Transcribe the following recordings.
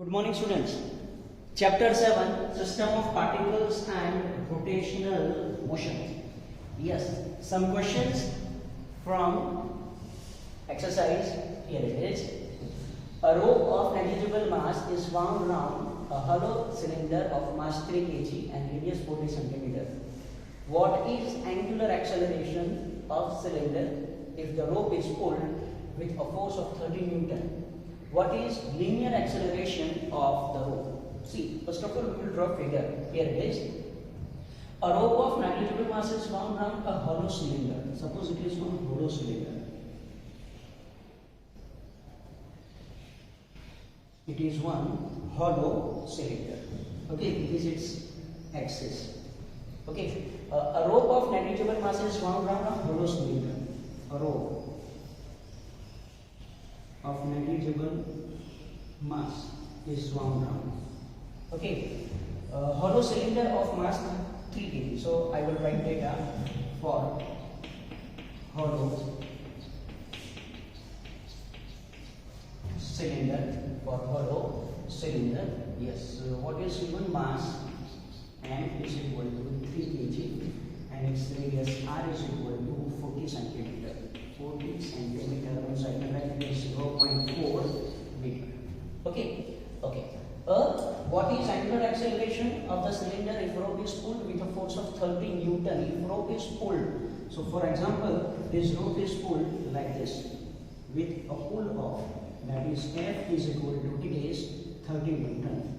Good morning, students. Chapter 7, System of Particles and Rotational Motion. Yes, some questions from exercise. Here it is. A rope of negligible mass is wound round a hollow cylinder of mass 3 kg and radius 40 cm. What is angular acceleration of cylinder if the rope is pulled with a force of 30 Newton? What is linear acceleration of the rope? See, first of all, we will draw a figure. Here it is. A rope of negligible mass is wound around a hollow cylinder. Suppose it is one hollow cylinder. It is one hollow cylinder. Okay, it is its axis. Okay, a rope of negligible mass is wound around a hollow cylinder. A rope of negligible mass is wound round. Okay, hollow cylinder of mass 3 kg. So I will write data for hollow cylinder. For hollow cylinder, yes. So what is given mass? M is equal to 3 kg and its radius R is equal to 40 centimeter. 40 centimeter, so I can write it as 0.4 meter. Okay, okay. What is angular acceleration of the cylinder if rope is pulled with a force of 30 Newton? If rope is pulled, so for example, this rope is pulled like this with a pull of, that is F is equal to, it is 30 Newton.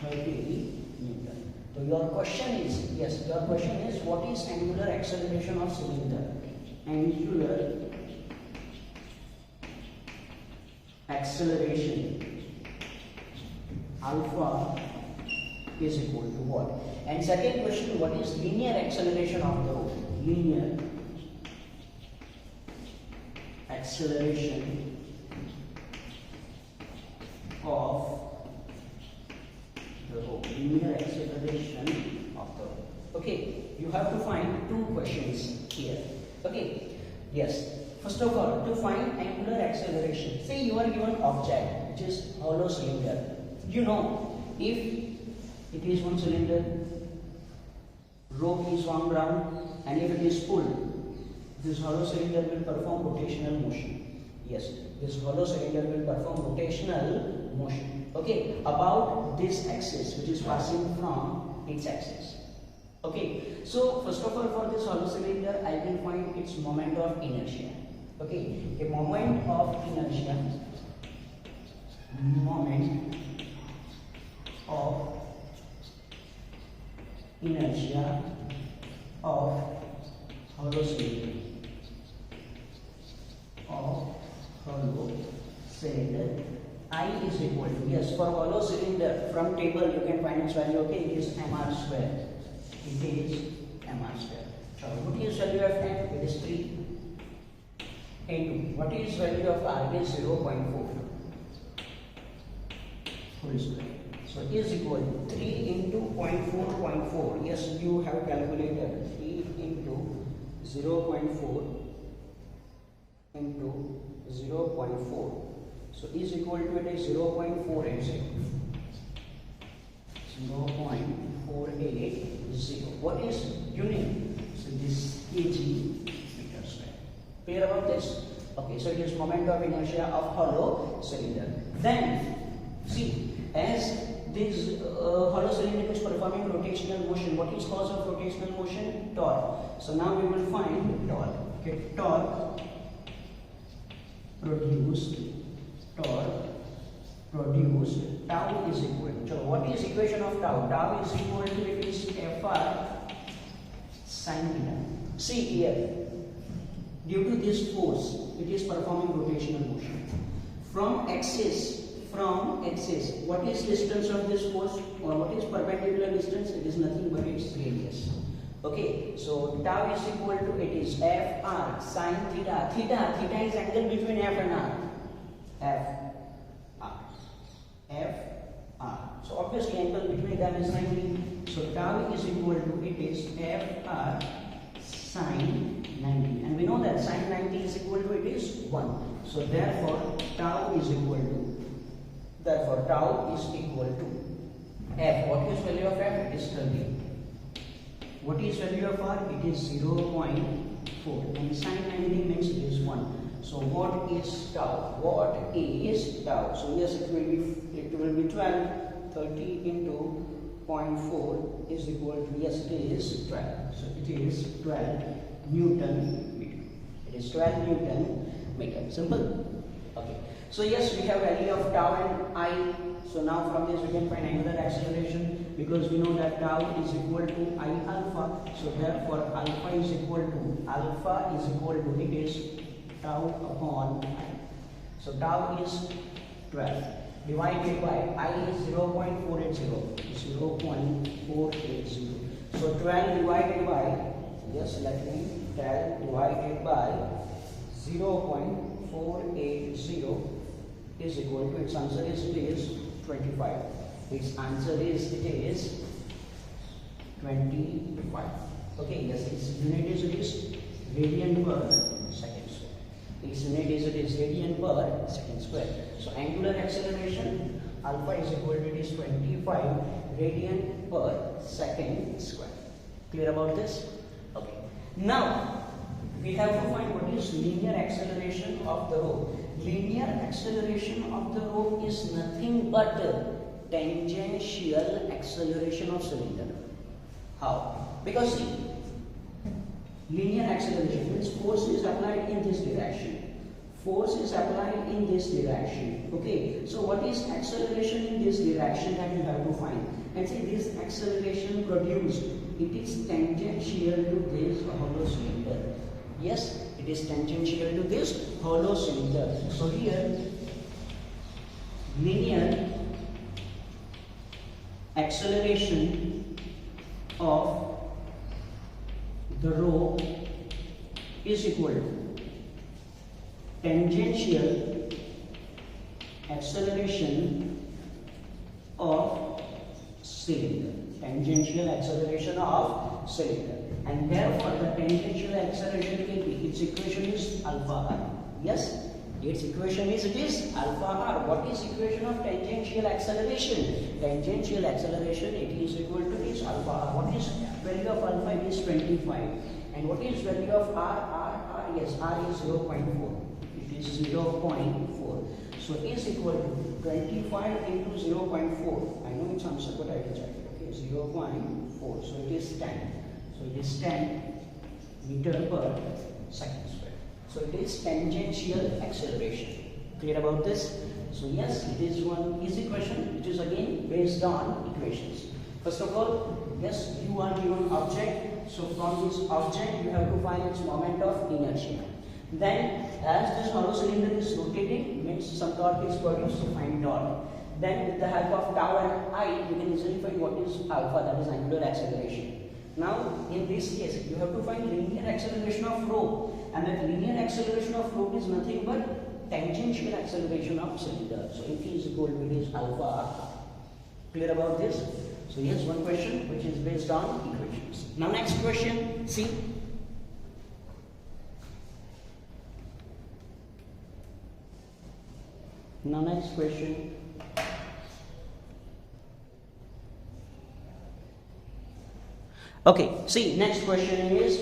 30 Newton. So your question is, yes, your question is, what is angular acceleration of cylinder? Angular acceleration alpha is equal to what? And second question, what is linear acceleration of the rope? Linear acceleration of the rope. Linear acceleration of the rope. Okay, you have to find two questions here. Okay, yes. First of all, to find angular acceleration, say you are given object which is hollow cylinder. You know, if it is one cylinder, rope is wound round, and if it is pulled, this hollow cylinder will perform rotational motion. Yes, this hollow cylinder will perform rotational motion. Okay, about this axis which is passing from its axis. Okay, so first of all, for this hollow cylinder, I will find its moment of inertia. Okay, a moment of inertia, moment of inertia of hollow cylinder, I is equal to, yes, for hollow cylinder, from table you can find its value. Okay, it is mr square. It is mr square. So what is value of m? It is 3 into, what is value of r? It is 0.4 whole square. So it is equal to 3 into 0.4. Yes, you have calculated 3 into 0.4 into 0.4. So is equal to, it is 0.480. 0.480. What is unit? So this kg meter square. Clear about this? Okay, so it is moment of inertia of hollow cylinder. Then, see, as this hollow cylinder is performing rotational motion, what is cause of rotational motion? Torque. So now we will find torque. Okay, torque produced, tau is equal to, so what is equation of tau? Tau is equal to, it is Fr sin theta. See here, due to this force, it is performing rotational motion. From axis, what is distance of this force, or what is perpendicular distance? It is nothing but its radius. Okay, so tau is equal to, it is Fr sin theta. Theta is angle between F and R. Fr. So obviously angle between them is 90. So tau is equal to, it is Fr sin 90. And we know that sin 90 is equal to, it is 1. So therefore tau is equal to Therefore, tau is equal to f. What is value of f? It is 30. What is value of r? It is 0.4. And sin 90 means it is 1. So what is tau? What is tau? So yes, it will be 12. 30 into 0.4 is equal to, yes, it is 12. So it is 12 Newton meter. It is 12 Newton meter. Simple. Okay. So yes, we have value of tau and I. So now from this we can find angular acceleration, because we know that tau is equal to I alpha. So therefore alpha is equal to it is tau upon I. So tau is 12 divided by I is 0.480. So 12 divided by, yes, let me 12 divided by 0.480 is equal to, its answer is, it is 25. Its answer is, it is 25. Okay, yes, its unit is, it is radian per second square. Its unit is, it is radian per second square. So angular acceleration alpha is equal to, it is 25 radian per second square. Clear about this? Okay. Now we have to find what is linear acceleration of the rope. Linear acceleration of the rope is nothing but tangential acceleration of cylinder. How? Because see, linear acceleration means force is applied in this direction. Force is applied in this direction. Okay. So what is acceleration in this direction that you have to find? And see, this acceleration produced, it is tangential to this hollow cylinder. Yes, it is tangential to this hollow cylinder. So here, linear acceleration of the rope is equal to tangential acceleration of cylinder. Tangential acceleration of cylinder. And therefore the tangential acceleration will be, its equation is alpha r. Yes, its equation is, it is alpha r. What is equation of tangential acceleration? Tangential acceleration, it is equal to this alpha r. What is value of alpha? It is 25. And what is value of r? Yes, r is 0.4. It is 0.4. So is equal to 25 into 0.4. I know it's answer, but I will check. Okay, 0.4. So it is 10. So it is 10 meter per second square. So it is tangential acceleration. Clear about this? So yes, it is one easy question. It is again based on equations. First of all, yes, you are given object. So from this object you have to find its moment of inertia. Then as this hollow cylinder is rotating, means some torque is produced, so find torque. Then with the help of tau and I, you can easily find what is alpha, that is angular acceleration. Now, in this case, you have to find linear acceleration of rope, and that linear acceleration of rope is nothing but tangential acceleration of cylinder. So, it is equal to, it is alpha r. Clear about this? So, here's one question which is based on equations. Now, next question, see. Now, next question. Okay, see, next question is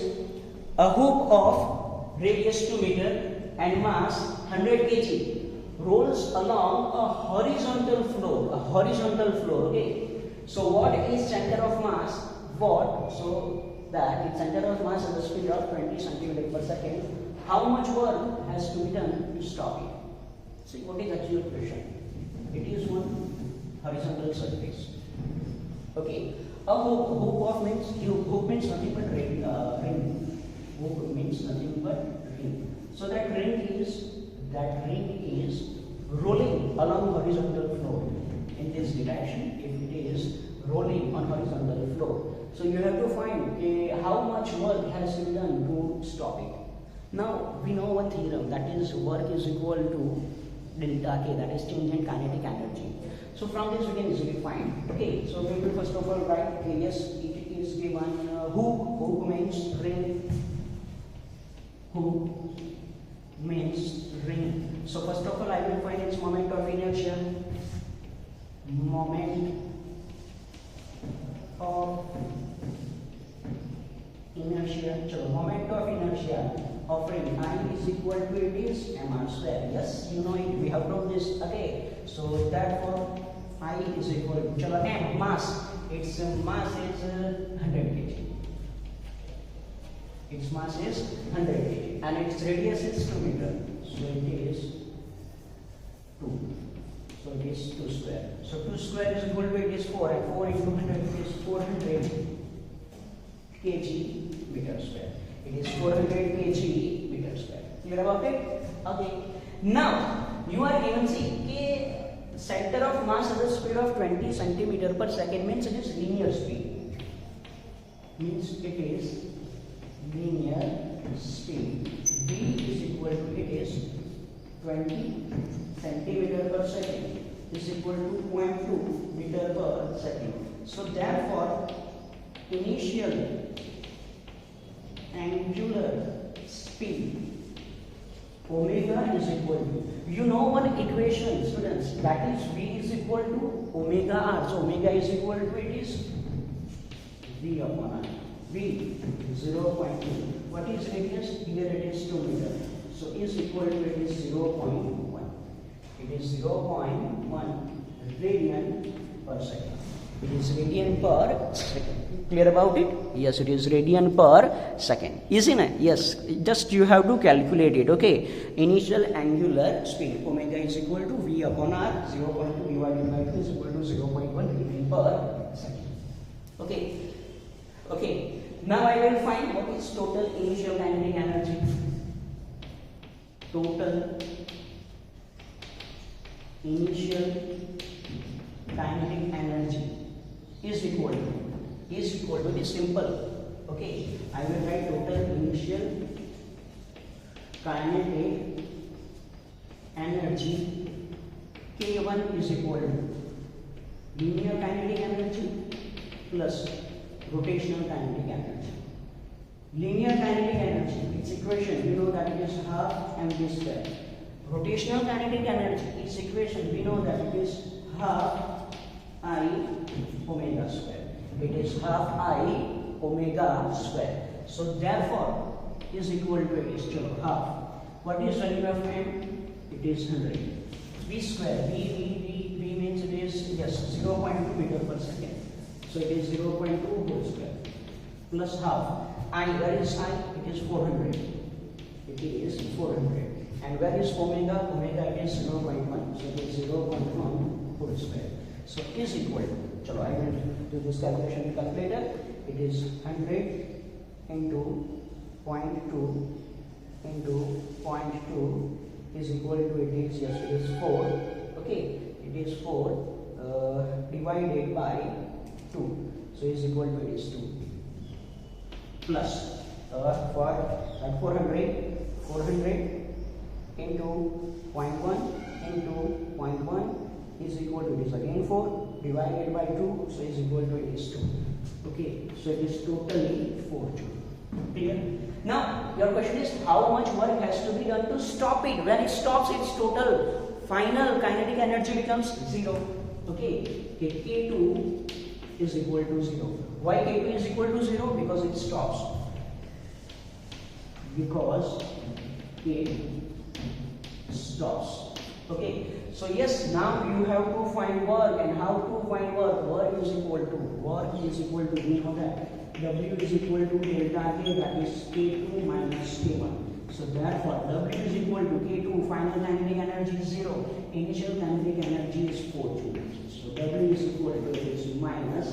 a hoop of radius 2 meter and mass 100 kg rolls along a horizontal floor, okay. So what is center of mass? What? So that its center of mass at the speed of 20 centimeters per second. How much work has to be done to stop it? See, what is actual question? It is one horizontal surface. Okay. A hoop of means hoop means nothing but ring. Hoop means nothing but ring. So that ring is rolling along horizontal floor in this direction. If it is rolling on horizontal floor, so you have to find how much work has to be done to stop it. Now we know one theorem, that is work is equal to delta K, that is change in kinetic energy. So from this we can easily find. Okay, so we will first of all write, okay, yes, it is given hoop means ring. Hoop means ring. So first of all I will find its moment of inertia. moment of inertia. चलो moment of inertia of ring I is equal to it is mr square. Yes, you know it. We have known this. Okay, so therefore I is equal to चलो m mass. Its mass is 100 kg. Its mass is 100 kg and its radius is 2 meter. So it is 2. So it is 2 square. So 2 square is equal to it is 4 and 4 into 100 is 400 kg meter square. It is 400 kg meter square. Clear about it? Okay. Now you are given see center of mass at the speed of 20 centimeter per second means it is linear speed. Means it is linear speed. V is equal to it is 20 centimeter per second is equal to 0.2 meter per second. So therefore initial angular speed omega is equal to, you know one equation students, that is V is equal to omega r. So omega is equal to it is V upon r. V 0.2. What is radius? Here it is 2 meter. So is equal to it is 0.1. It is 0.1 radian per second. It is radian per second. Clear about it? Yes, it is radian per second. Isn't it? Yes. Just you have to calculate it. Okay. Initial angular speed omega is equal to V upon r. 0.2 divided by 2 is equal to 0.1 radian per second. Okay. Okay. Now I will find what is total initial kinetic energy. Total initial kinetic energy is equal to it is simple. Okay, I will write total initial kinetic energy K1 is equal to linear kinetic energy plus rotational kinetic energy. Linear kinetic energy, its equation, you know that it is half mv square. Rotational kinetic energy, its equation, we know that it is half I omega square. It is half I omega square. So therefore, is equal to it is half. What is value of m? It is 100. V square, V means it is, yes, 0.2 meter per second. So it is 0.2 whole square plus half. I, where is I? It is 400. It is 400. And where is omega? Omega it is 0.1. So it is 0.1 whole square. So is equal to, chalo, I will do this calculation with calculator. It is 100 into 0.2 into 0.2 is equal to, it is, yes, it is 4. Okay, it is 4 divided by 2. So is equal to, it is 2. Plus for 400 into 0.1 into 0.1 is equal to, it is again 4 divided by 2, so is equal to, it is 2. Okay, so it is totally 4 joule. Clear? Now your question is how much work has to be done to stop it. When it stops, its total final kinetic energy becomes 0. Okay, K2 is equal to 0. Why K2 is equal to 0? Because it stops. Because K stops. Okay, so yes, now you have to find work, and how to find work? Work is equal to, we know that W is equal to delta K, that is K2 minus K1. So therefore W is equal to K2, final kinetic energy is 0, initial kinetic energy is 4 joules. So W is equal to, it is minus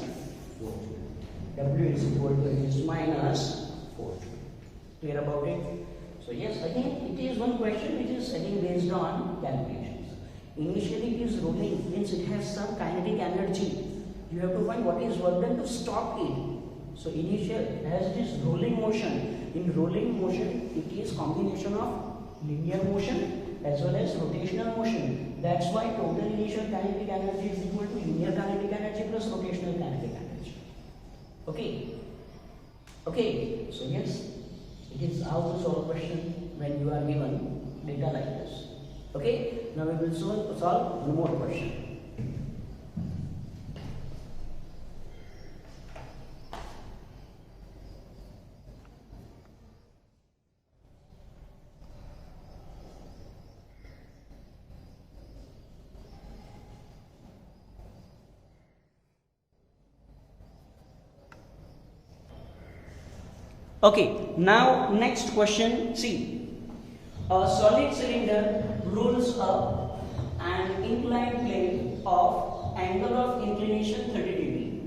4 joules. W is equal to, it is minus 4 joules. Clear about it? So yes, again it is one question which is again based on calculations. Initially it is rolling, means it has some kinetic energy. You have to find what is work done to stop it. So initial, as it is rolling motion, in rolling motion it is combination of linear motion as well as rotational motion. That's why total initial kinetic energy is equal to linear kinetic energy plus rotational kinetic energy. Okay. Okay. So yes, it is how to solve a question when you are given data like this. Okay. Now we will solve one more question. Okay, now next question. See, a solid cylinder rolls up an inclined plane of angle of inclination 30 degree.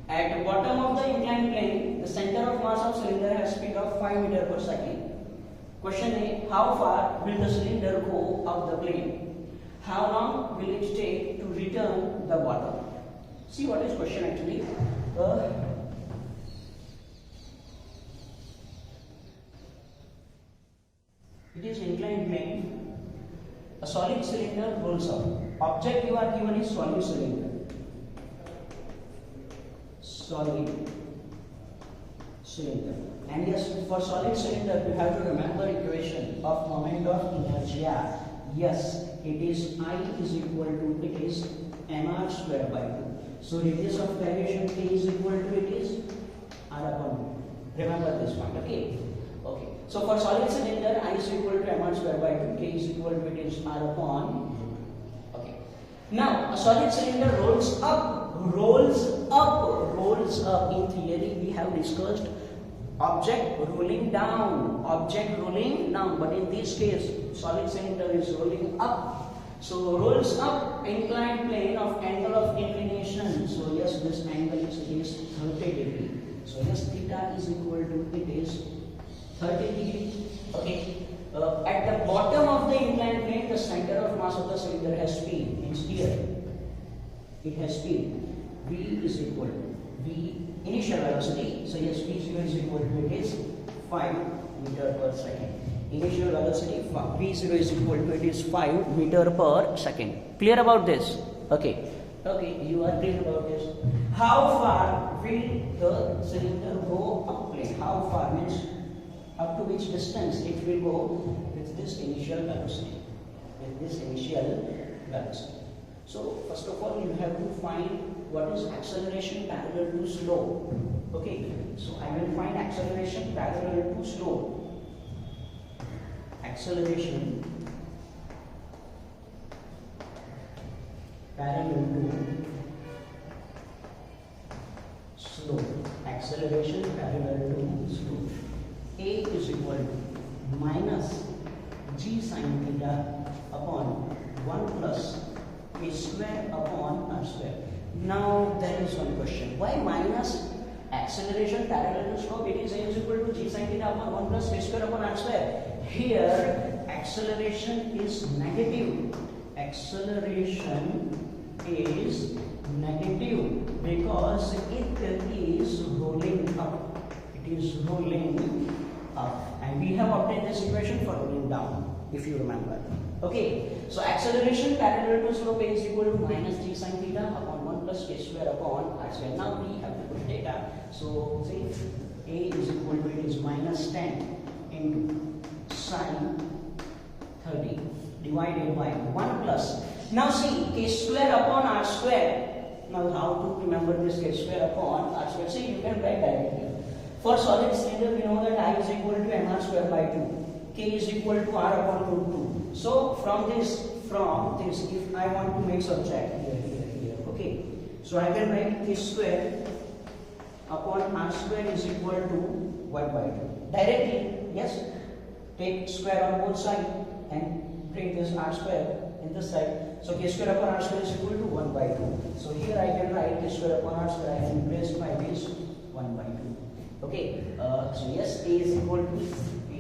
At the bottom of the inclined plane, the center of mass of cylinder has speed of 5 meter per second. Question A, how far will the cylinder go up the plane? How long will it take to return the bottom? See what is question actually. It is inclined plane. A solid cylinder rolls up. Object you are given is solid cylinder. Solid cylinder. And yes, for solid cylinder, you have to remember equation of moment of inertia. Yes, it is I is equal to, it is mr square by 2. So radius of gyration K is equal to, it is R upon 2. Remember this point, okay? Okay. So for solid cylinder, I is equal to mr square by 2, K is equal to, it is R upon. Okay. Now, a solid cylinder rolls up. In theory, we have discussed object rolling down, but in this case, solid cylinder is rolling up. So rolls up inclined plane of angle of inclination. So yes, this angle is 30 degree. So yes, theta is equal to, it is 30 degree. Okay. At the bottom of the inclined plane, the center of mass of the cylinder has speed. Means here, it has speed. V is equal to V initial velocity. So yes, V0 is equal to, it is 5 meter per second. Initial velocity V0 is equal to, it is 5 meter per second. Clear about this? Okay. Okay, you are clear about this. How far will the cylinder go up plane? How far means up to which distance it will go with this initial velocity. So first of all, you have to find what is acceleration parallel to slope. Okay, so I will find acceleration parallel to slope. Acceleration parallel to slope. Acceleration parallel to slope. A is equal to minus g sin theta upon 1 plus a square upon r square. Now there is one question. Why minus acceleration parallel to slope? It is A is equal to g sin theta upon 1 plus a square upon r square. Here acceleration is negative. Acceleration is negative because it is rolling up. It is rolling up. And we have obtained this equation for rolling down, if you remember. Okay, so acceleration parallel to slope is equal to minus g sin theta upon 1 plus k square upon r square. Now we have to put data. So see, A is equal to, it is minus 10 into sin 30 divided by 1 plus. Now see, k square upon r square. Now how to remember this k square upon r square? See, you can write directly. For solid cylinder, we know that I is equal to mr square by 2. K is equal to r upon root 2. So from this, if I want to make subtract here, okay. So I can write k square upon r square is equal to 1 by 2. Directly, yes. Take square on both sides and bring this r square in this side. So k square upon r square is equal to 1 by 2. So here I can write k square upon r square. I can replace by this 1 by 2. Okay. So yes, A is equal to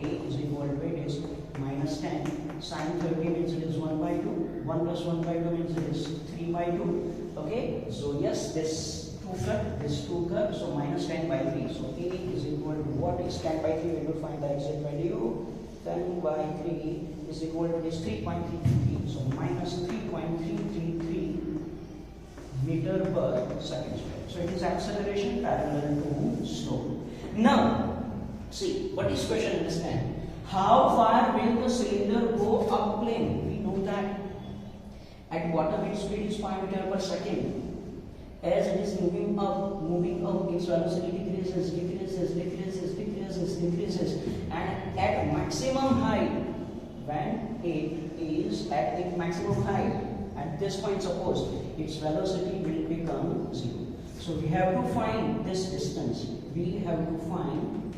it is minus 10 sin 30 means it is 1 by 2. 1 plus 1 by 2 means it is 3 by 2. Okay. So yes, this 2 cut. So minus 10 by 3. So A is equal to what is 10 by 3? We will find the exact value. 10 by 3 is equal to this 3.333. So minus 3.333 meter per second square. So it is acceleration parallel to slope. Now, see, what is question understand? How far will the cylinder go up plane? We know that at bottom its speed is 5 meter per second. As it is moving up, its velocity decreases, and at maximum height, when it is at its maximum height, at this point suppose its velocity will become 0. So we have to find this distance. We have to find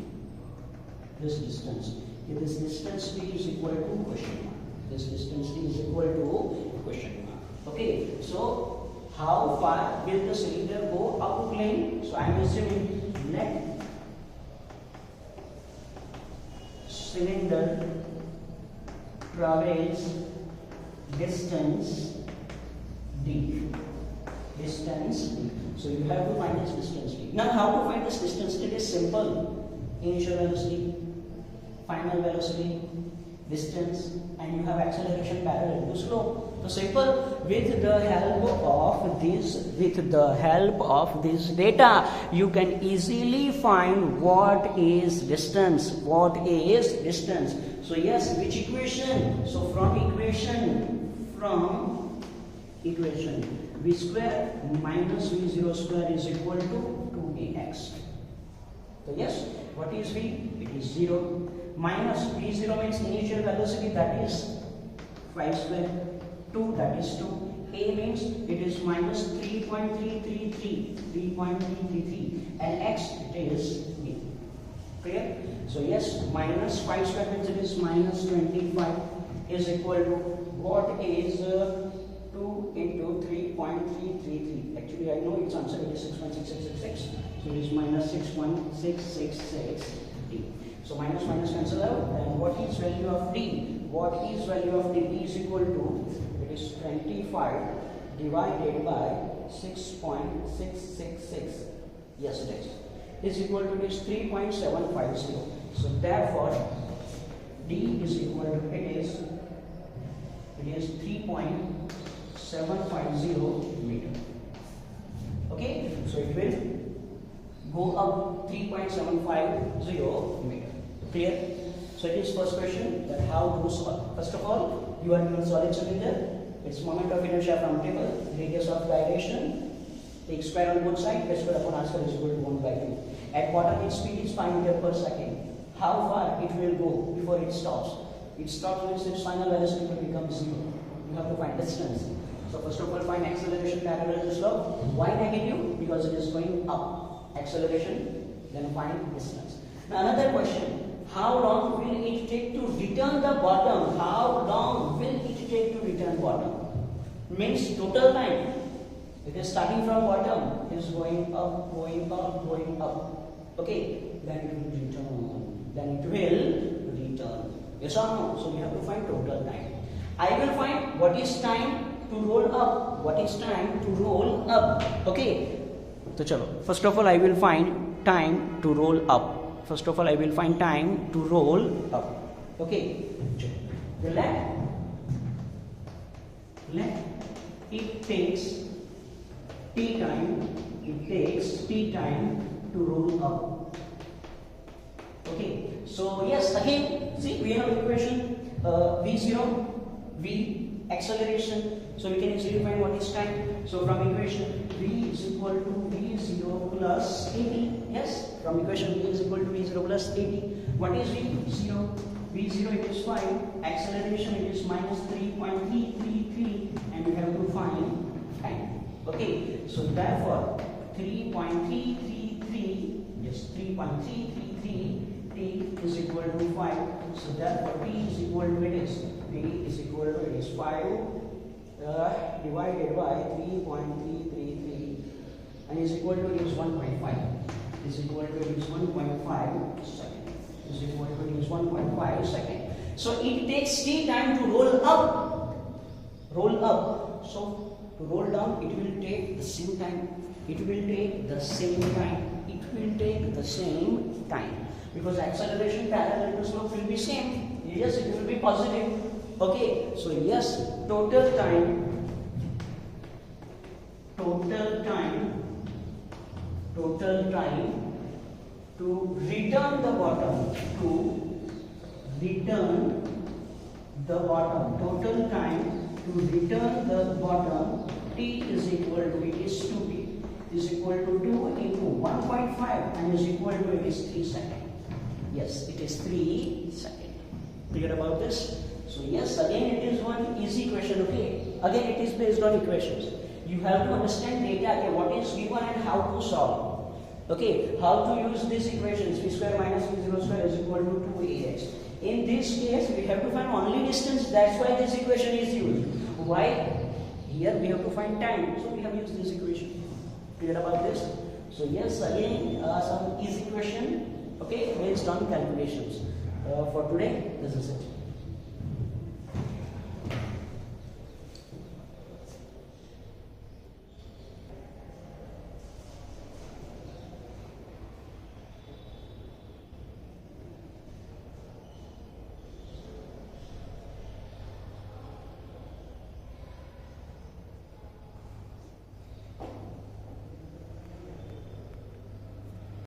this distance. If this distance d is equal to question mark. This distance d is equal to question mark. Okay, so how far will the cylinder go up a plane? So I am assuming let cylinder traverse distance d. Distance d. So you have to find this distance d. Now how to find this distance d? It is simple. Initial velocity, final velocity, distance, and you have acceleration parallel to slope. So simple. With the help of this data, you can easily find what is distance. What is distance? So yes, which equation? So from equation v square minus v0 square is equal to 2ax. So yes, what is v? It is 0. Minus v0 means initial velocity, that is 5 square. 2, that is 2. A means it is minus 3.333, and x it is b. Clear? So yes, minus 5 square means it is minus 25 is equal to what is 2 into 3.333. Actually, I know its answer, it is 6.6666. So it is minus 6.666 d. So minus minus cancel out, and what is value of d? What is value of d? D is equal to, it is 25 divided by 6.666. Yes, it is equal to this 3.750. So therefore, d is equal to, it is 3.750 meter. Okay, so it will go up 3.750 meter. Clear? So it is first question, that how to solve. First of all, you are given solid cylinder. Its moment of inertia from table, radius of gyration, take square on both sides, s square upon r square is equal to 1 by 2. At bottom its speed is 5 meter per second. How far it will go before it stops? It stops means its final velocity will become 0. You have to find distance. So first of all, find acceleration parallel to slope. Why negative? Because it is going up. Acceleration, then find distance. Now another question. How long will it take to return the bottom? How long will it take to return bottom? Means total time. It is starting from bottom, it is going up, going up, going up. Okay, then it will return. Then it will return. Yes or no? So we have to find total time. I will find what is time to roll up. What is time to roll up? Okay. So chalo. First of all, I will find time to roll up. First of all, I will find time to roll up. Okay. Let it takes t time. It takes t time to roll up. Okay. So yes, again, see we have equation v0, v acceleration. So we can easily find what is time. So from equation v is equal to v0 plus 80. Yes, from equation v is equal to v0 plus 80. What is v0? v0 it is 5. Acceleration it is minus 3.333, and we have to find time. Okay, so therefore 3.333, yes, 3.333 t is equal to 5. So therefore t is equal to, it is t is equal to, it is 5 divided by 3.333, and is equal to, it is 1.5. Is equal to, it is 1.5 second. Is equal to, it is 1.5 second. So it takes t time to roll up. Roll up. So to roll down, it will take the same time. It will take the same time. It will take the same time. Because acceleration parallel to slope will be same. Yes, it will be positive. Okay, so yes, total time to return the bottom, total time to return the bottom, t is equal to, it is 2t, is equal to 2 into 1.5, and is equal to, it is 3 seconds. Yes, it is 3 seconds. Clear about this? So yes, again it is one easy question, okay? Again it is based on equations. You have to understand data, okay, what is given and how to solve. Okay, how to use these equations? V square minus V0 square is equal to 2ax. In this case, we have to find only distance. That's why this equation is used. Why? Here we have to find time. So we have used this equation. Clear about this? So yes, again some easy question. Okay, based on calculations. For today, this is it.